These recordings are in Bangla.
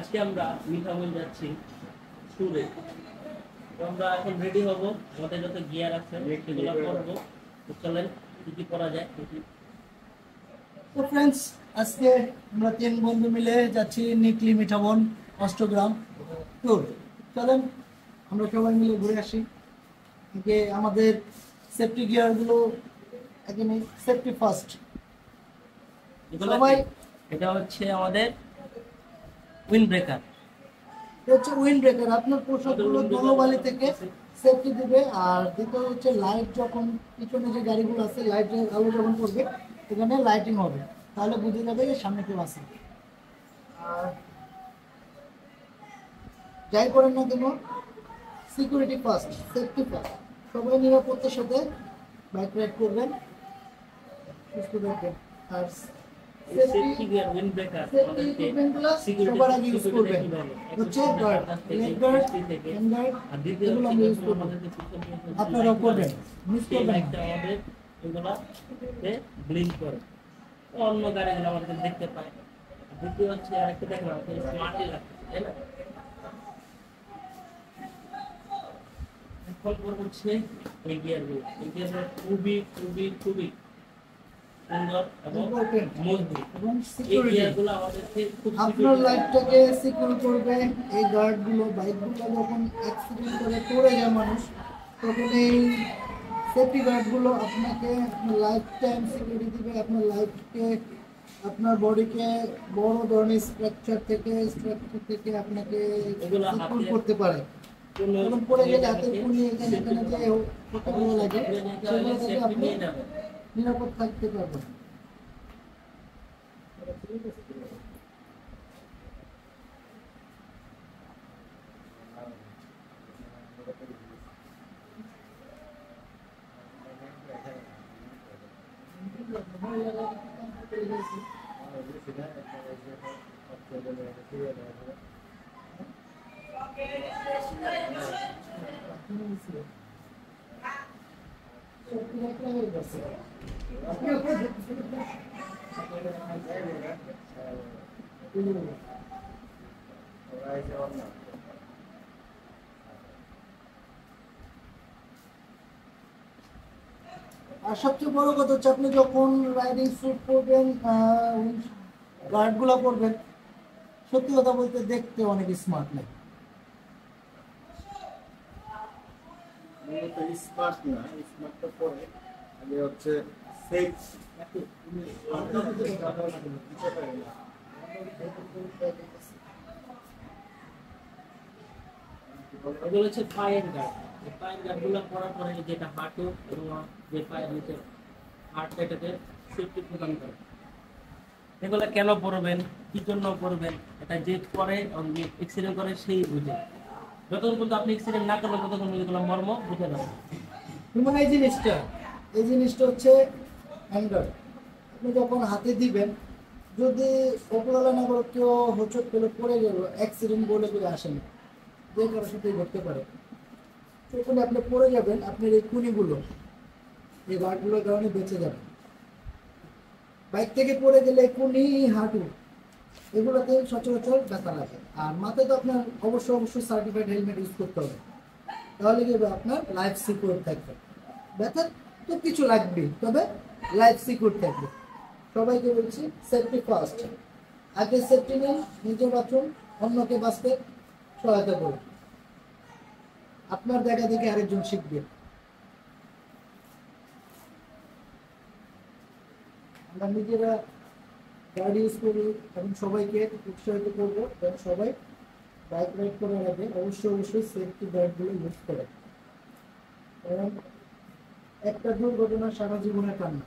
আজকে আমরা মিঠামইল যাচ্ছি ট্যুরে। তো আমরা এখন রেডি হব, আমাদের যত গিয়ার আছে সেগুলো করবো। তো চলেন কি কি করা যায় দেখি। তো ফ্রেন্ডস, আজকে আমরা 3 বন্ধু মিলে যাচ্ছি নিকলি মিঠাবন অষ্টগ্রাম ট্যুর। চলেন আমরা সবাই মিলে ঘুরে আসি। যে আমাদের সেফটি গিয়ারগুলো এখানে সেফটি ফার্স্ট। সবাই এটা হচ্ছে আমাদের উইন্ড ব্রেকার। হচ্ছে উইন্ড ব্রেকার, আপনার পোশাকগুলো ধুলোবালি থেকে সেফটি দিবে। আর দ্বিতীয় হচ্ছে লাইট, যখন পিছনে যে গাড়িগুলো আছে লাইটের আলো যখন পড়বে এখানে লাইটিং হবে, তাহলে বুঝে যাবে যে সামনে কেউ আছে। আর যাই করেন না কেন, সিকিউরিটি ফার্স্ট, সেফটি ফার্স্ট। সবাই নিরাপত্তার সাথে বাইক রাইড করবেন, সুস্থ থাকবেন। আর সেফটি গিয়ার উইন্ড ব্রেকার আমাদেরকে সবার আগে ইউজ করবেন হচ্ছে guard, leg guard, hand guard, আর দ্বিতীয় এগুলো আমরা ইউজ করবো। আপনারাও করবেন, মিস করবেন না। আমাদের এগুলা ব্লিঙ্ক করে, অন্য গাড়িগুলো আমাদের দেখতে পায়। দ্বিতীয় হচ্ছে আরেকটা দেখলাম স্মার্টই লাগছে, তাই না? এখন হচ্ছে এই গিয়ারগুলো, এই গিয়ারগুলো খুবই খুবই খুবই সুন্দর এবং মজবুত এবং এই গিয়ারগুলো আমাদেরকে খুব আপনার লাইফটাকে সিকিউর করবে। এই গার্ডগুলো, বাইকগুলো যখন অ্যাক্সিডেন্ট করে পড়ে যায় মানুষ, তখন এই সেফটি গার্ডগুলো আপনাকে আপনার লাইফ টাইম সিকিউরিটি দিবে। আপনার লাইফকে, আপনার বডিকে বড় ধরনের স্ট্রাকচার থেকে আপনাকে সিকিউর করতে পারে। যখন পড়ে গেলে হাতের কুনি এখানে যে ফোটাগুলো লাগে সেগুলো থেকে আপনি নিরাপদ থাকতে পারবেন। আর সবচেয়ে বড় কথা হচ্ছে, আপনি যখন রাইডিং স্যুট পরবেন, গার্ডগুলো পরবেন, সত্যি কথা বলতে দেখতে অনেক স্মার্ট লাগে। স্মার্ট না, স্মার্টটা পরে আগে হচ্ছে সেফ। এগুলো হচ্ছে পায়ের গার্ড। পায়ের গার্ডগুলো পরার পরে যেটা হাঁটু এবং যে পায়ের নিচে হাঁটটা, এটাকে সেফটি প্রদান করে। এগুলো কেন পরবেন, কি জন্য পরবেন, এটা যে করে এক্সিডেন্ট করে সেই বুঝে। যতক্ষণ পর্যন্ত আপনি এক্সিডেন্ট না করবেন ততক্ষণ এগুলো মর্ম বুঝে যাবেন। মানে এই জিনিসটা হচ্ছে হ্যান্ড গার্ড। আপনি যখন হাতে দিবেন, যদি ওপরওয়ালা না করে কেউ হোঁচট পেলে পড়ে গেল, অ্যাক্সিডেন্ট বলে করে আসেন, যে কারোর সাথেই ঘটতে পারে। তখন আপনি পড়ে যাবেন, আপনার এই কুনিগুলো, এই গার্ডগুলোর কারণে বেঁচে যাবেন। বাইক থেকে পড়ে গেলে কুনি, হাঁটু, এগুলোতে সচরাচর ব্যথা লাগে। আর মাথায় তো আপনার অবশ্যই সার্টিফাইড হেলমেট ইউজ করতে হবে, তাহলে কি হবে, আপনার লাইফ সিকিউর থাকবে। ব্যথা তো কিছু লাগবেই, তবে লাইফ সিকিউর থাকবে। সবাইকে বলছি, সেফটি ফার্স্ট। আগে সেফটি নিন, নিজে বাঁচুন, অন্যকে বাঁচতে সহায়তা করুন। আপনার দেখা দেখে আরেকজন শিখবে। আমরা নিজেরা গাড়ি ইউজ করি এবং সবাইকে উৎসাহিত করবো যেন সবাই বাইক রাইড করার আগে অবশ্যই সেফটি গার্ডগুলো ইউজ করে। কারণ একটা দুর্ঘটনা সারা জীবনের কান্না।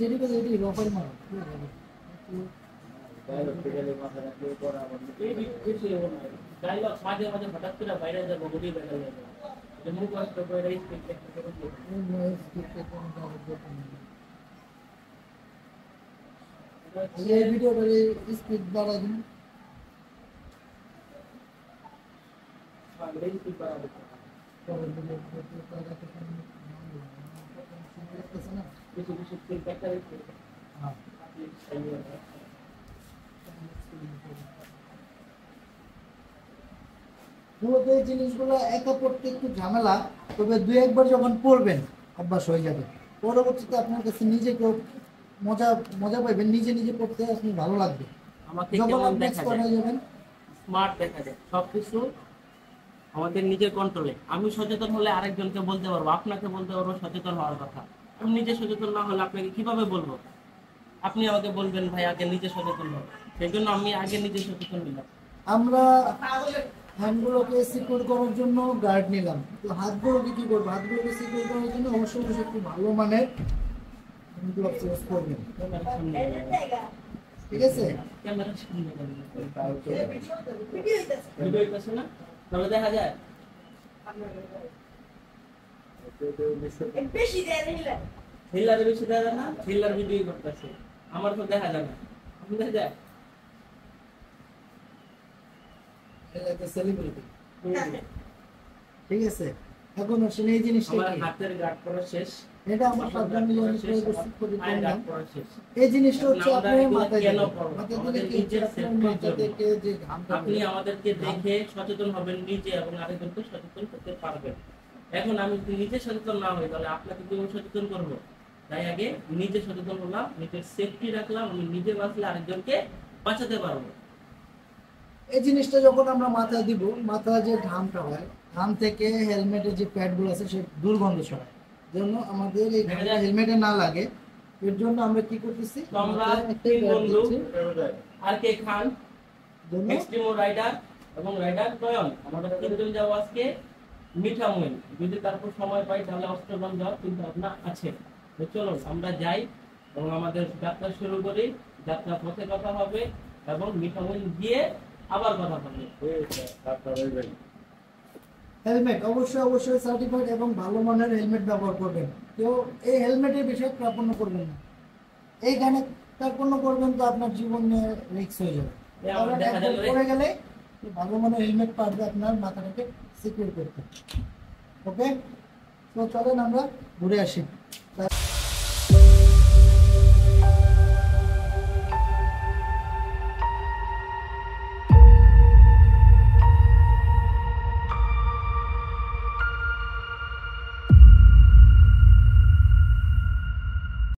যেটি কথা এটি রফাই মারা মাঝে মাঝে হঠাৎ করে বাইরে যাবো, গুলি বাইরে যাবো, মুখ কষ্ট করে এই ভিডিওটার স্পিড বাড়াই দিন। মূলত এই জিনিসগুলো একা পড়তে একটু ঝামেলা, তবে দুই একবার যখন পড়বেন অভ্যাস হয়ে যাবে। পরবর্তীতে আপনার কাছে নিজেকেও মজা মজা পাইবেন, নিজে নিজে পড়তে আপনি ভালো লাগবে। আমাকে যখন কেমন আপনি দেখা এক্সপার্ট যায়, হয়ে যাবেন, স্মার্ট দেখা যায়, সবকিছু আমাদের নিজের কন্ট্রোলে। আমি সচেতন হলে আরেকজনকে বলতে পারবো, আপনাকে বলতে পারবো সচেতন হওয়ার কথা। আমি নিজে সচেতন না হলে আপনাকে কিভাবে বলবো? আপনি আমাকে বলবেন ভাই আগে নিজে সচেতন হও, সেই জন্য আমি আগে নিজে সচেতন হলাম। আমরা হ্যান্ডগুলোকে সিকিউর করার জন্য গার্ড নিলাম, তো হাতগুলোকে কি করবো? হাতগুলোকে সিকিউর করার জন্য অবশ্যই অবশ্যই একটু ভালো মানের গ্লাভস ইউজ করবেন, ক্যামেরার সামনে যাবেন। ঠিক আছে? ক্যামেরার সামনে যাবেন। ভিডিও হইতেছে না? তাহলে দেখা যায় থ্রিলারে বেশি দেখা যায় না, থ্রিলার ভিডিও করতেছে, আমার তো দেখা যায় না। আপনি দেখা যায়? এটা একটা সেলিব্রিটি, ঠিক আছে? এখন আসলে এই জিনিসটা আমার কি? হাতের গার্ড করা শেষ, এটা আমার 5 মিলিয়ন শেষ, করে পায়ের দিলাম। গার্ড করা শেষ। এই জিনিসটা হচ্ছে আমরা আপনার এগুলো মাথায় কেন দিবেন। করবো? মাথায় দিলে আমাদের কি হচ্ছে? নিজের আপনার safety-র মাথা জন্য। থেকে যে ঘামটা আপনি বের হয়, আমাদেরকে দেখে সচেতন হবেন নিজে এবং আরেকজনকে সচেতন করতে পারবেন। এখন আমি যদি নিজে সচেতন না হই তাহলে আপনাকে কিভাবে সচেতন করব? তাই আগে নিজে সচেতন হলাম, নিজের সেফটি রাখলাম, আমি নিজে বাঁচলে আরেকজনকে বাঁচাতে পারবো। এই জিনিসটা যখন আমরা মাথায় দিব, মাথায় যে ঘামটা হয়, ঘাম থেকে হেলমেটের যে প্যাডগুলো আছে সে দুর্গন্ধ ছড়ায়, জন্য আমাদের এই দেখা যায়- হেলমেটে না লাগে, এর জন্য আমরা কি করতেছি? তো আমরা মাথায় একটা তিন pad বন্ধু, দিচ্ছি, আর কে খান, জন্য এক্সট্রিমো রাইডার এবং রাইডার নয়ন, আমাদের তিনজন যাবো আজকে মিঠামইল। যদি তারপর সময় পাই তাহলে অষ্টগ্রাম যাওয়ার চিন্তা ভাবনা আছে। তো চলুন আমরা যাই এবং আমাদের যাত্রা শুরু করি। যাত্রা পথে কথা হবে এবং মিঠামইল গিয়ে আবার কথা হবে। হেলমেট অবশ্যই অবশ্যই সার্টিফাইড এবং ভালো মানের হেলমেট ব্যবহার করবেন। কেউ এই হেলমেটের বিষয়ে কার্পণ্য করবেন না, এইখানে কার্পণ্য করবেন তো আপনার জীবনে রিস্ক হয়ে যাবে। এ আমার কারণ দেখা একবার যাবে- পড়ে গেলে ভালো মানের হেলমেট পারবে আপনার মাথাটাকে সিকিউর করতে। ওকে, তো চলেন আমরা ঘুরে আসি।